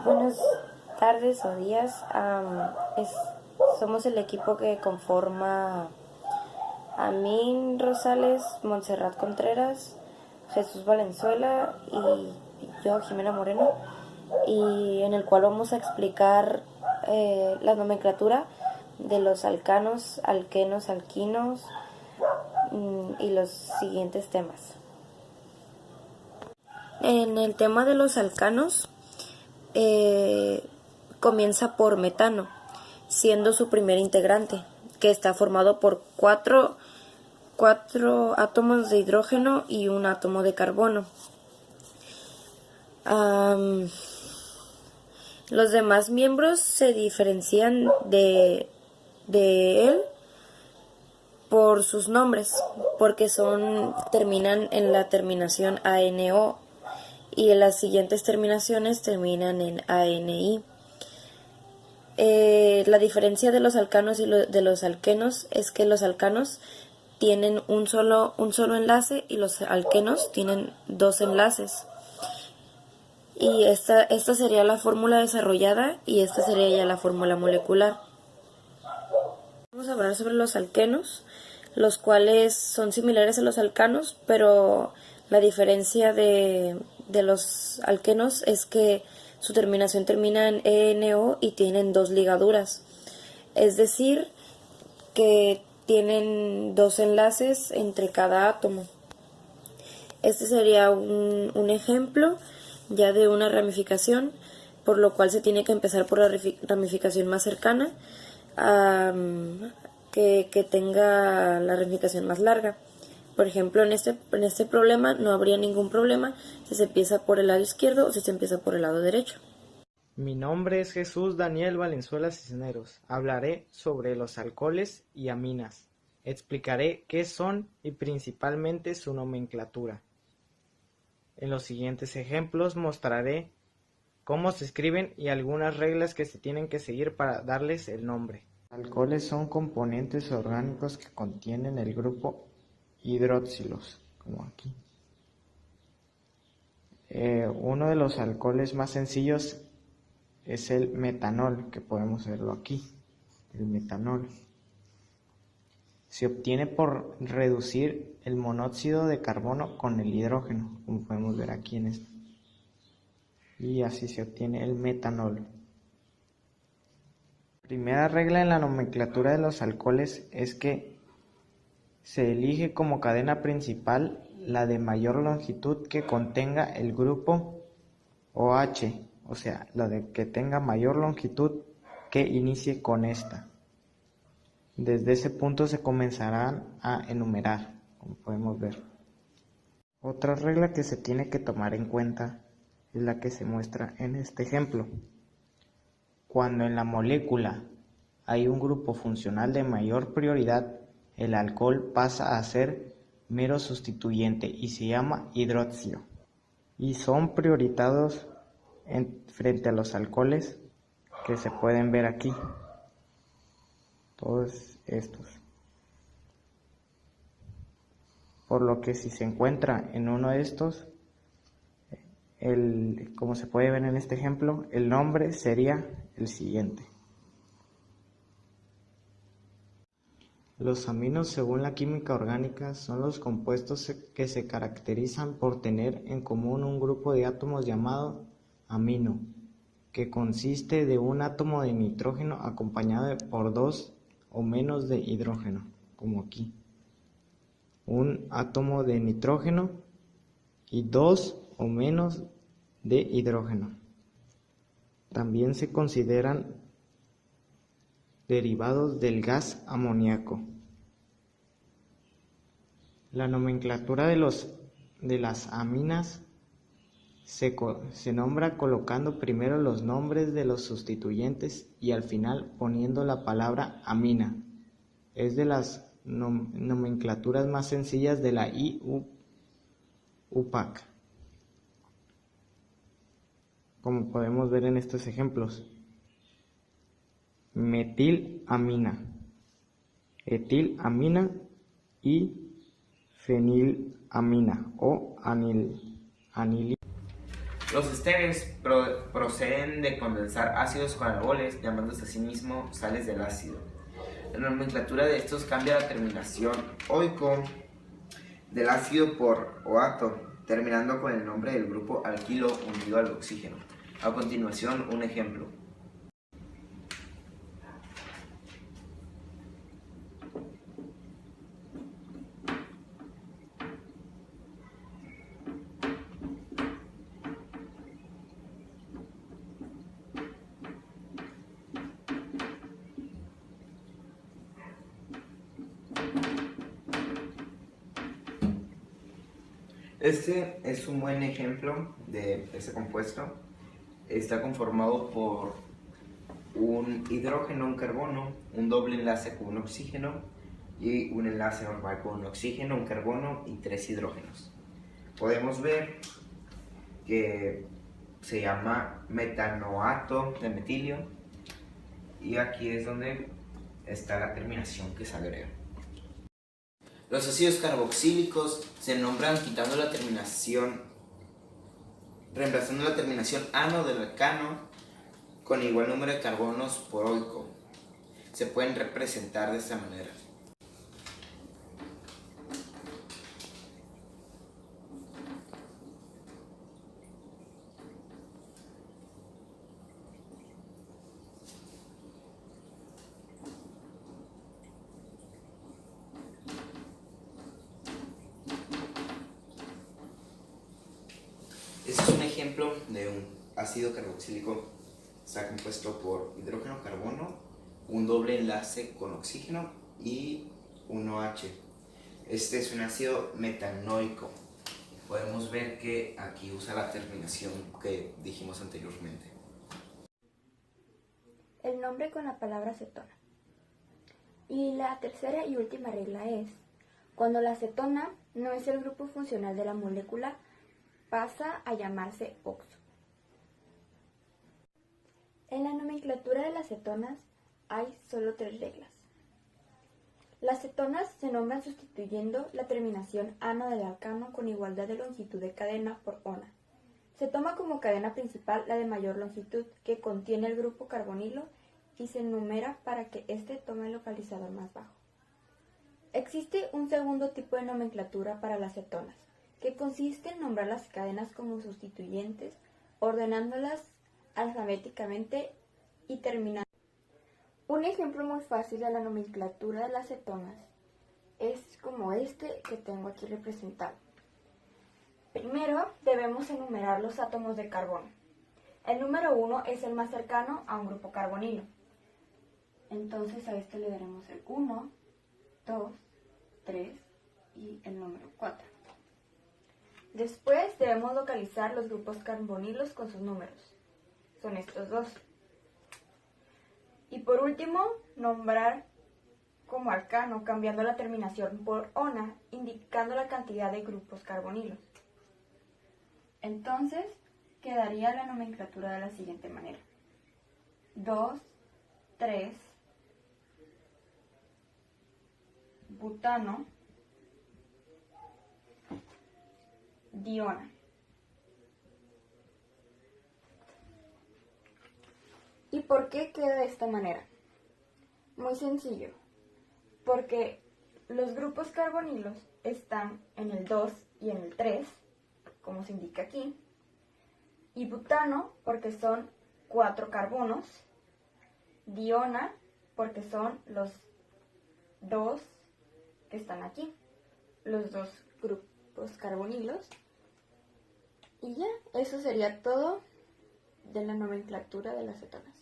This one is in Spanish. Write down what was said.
Buenas tardes o días. Somos el equipo que conforma Amin Rosales, Montserrat Contreras, Jesús Valenzuela y yo, Jimena Moreno, y en el cual vamos a explicar la nomenclatura de los alcanos, alquenos, alquinos y los siguientes temas. En el tema de los alcanos, comienza por metano, siendo su primer integrante, que está formado por cuatro átomos de hidrógeno y un átomo de carbono. Los demás miembros se diferencian de él por sus nombres, porque terminan en la terminación ANO y en las siguientes terminaciones terminan en ANI. La diferencia de los alcanos y de los alquenos es que los alcanos tienen un solo enlace y los alquenos tienen dos enlaces. Y esta sería la fórmula desarrollada y esta sería ya la fórmula molecular. Vamos a hablar sobre los alquenos, los cuales son similares a los alcanos, pero la diferencia de los alquenos es que su terminación termina en ENO y tienen dos ligaduras, es decir, que tienen dos enlaces entre cada átomo. Este sería un ejemplo ya de una ramificación, por lo cual se tiene que empezar por la ramificación más cercana, que tenga la ramificación más larga. Por ejemplo, en este problema no habría ningún problema si se empieza por el lado izquierdo o si se empieza por el lado derecho. Mi nombre es Jesús Daniel Valenzuela Cisneros. Hablaré sobre los alcoholes y aminas. Explicaré qué son y principalmente su nomenclatura. En los siguientes ejemplos mostraré cómo se escriben y algunas reglas que se tienen que seguir para darles el nombre. Alcoholes son componentes orgánicos que contienen el grupo hidroxilos, como aquí. Uno de los alcoholes más sencillos es el metanol, que podemos verlo aquí. El metanol se obtiene por reducir el monóxido de carbono con el hidrógeno, como podemos ver aquí en esto. Y así se obtiene el metanol. Primera regla en la nomenclatura de los alcoholes es que se elige como cadena principal la de mayor longitud que contenga el grupo OH, o sea, la de que tenga mayor longitud que inicie con esta. Desde ese punto se comenzarán a enumerar, como podemos ver. Otra regla que se tiene que tomar en cuenta es la que se muestra en este ejemplo. Cuando en la molécula hay un grupo funcional de mayor prioridad, el alcohol pasa a ser mero sustituyente y se llama hidroxilo. Y son prioritados frente a los alcoholes que se pueden ver aquí. Todos estos. Por lo que si se encuentra en uno de estos, como se puede ver en este ejemplo, el nombre sería el siguiente. Los aminos, según la química orgánica, son los compuestos que se caracterizan por tener en común un grupo de átomos llamado amino, que consiste de un átomo de nitrógeno acompañado por dos o menos de hidrógeno, como aquí. Un átomo de nitrógeno y dos o menos de hidrógeno. También se consideran derivados del gas amoníaco. La nomenclatura de las aminas se nombra colocando primero los nombres de los sustituyentes y al final poniendo la palabra amina. Es de las nomenclaturas más sencillas de la IUPAC, como podemos ver en estos ejemplos. Metilamina, etilamina y fenilamina o anilina. Los ésteres proceden de condensar ácidos con alcoholes, llamándose a sí mismo sales del ácido. La nomenclatura de estos cambia la terminación oico del ácido por oato, terminando con el nombre del grupo alquilo unido al oxígeno. A continuación, un ejemplo. Este es un buen ejemplo de ese compuesto. Está conformado por un hidrógeno, un carbono, un doble enlace con un oxígeno y un enlace normal con un oxígeno, un carbono y 3 hidrógenos. Podemos ver que se llama metanoato de metilio y aquí es donde está la terminación que se agrega. Los ácidos carboxílicos se nombran quitando la terminación, reemplazando la terminación ano del alcano con igual número de carbonos por oico. Se pueden representar de esta manera. Este es un ejemplo de un ácido carboxílico. Está compuesto por hidrógeno, carbono, un doble enlace con oxígeno y un OH. Este es un ácido metanoico. Podemos ver que aquí usa la terminación que dijimos anteriormente. El nombre con la palabra acetona. Y la tercera y última regla es, cuando la acetona no es el grupo funcional de la molécula, pasa a llamarse oxo. En la nomenclatura de las cetonas hay solo 3 reglas. Las cetonas se nombran sustituyendo la terminación ano del alcano con igualdad de longitud de cadena por ona. Se toma como cadena principal la de mayor longitud, que contiene el grupo carbonilo, y se enumera para que éste tome el localizador más bajo. Existe un segundo tipo de nomenclatura para las cetonas, que consiste en nombrar las cadenas como sustituyentes, ordenándolas alfabéticamente y terminando. Un ejemplo muy fácil de la nomenclatura de las cetonas es como este que tengo aquí representado. Primero debemos enumerar los átomos de carbono. El número 1 es el más cercano a un grupo carbonilo. Entonces a este le daremos el 1, 2, 3 y el número 4. Después debemos localizar los grupos carbonilos con sus números. Son estos dos. Y por último, nombrar como alcano, cambiando la terminación por ona, indicando la cantidad de grupos carbonilos. Entonces, quedaría la nomenclatura de la siguiente manera. 2, 3, butano, diona. ¿Y por qué queda de esta manera? Muy sencillo, porque los grupos carbonilos están en el 2 y en el 3, como se indica aquí, y butano porque son 4 carbonos, diona porque son los 2 que están aquí, los 2 grupos carbonilos, y ya, eso sería todo de la nomenclatura de las cetonas.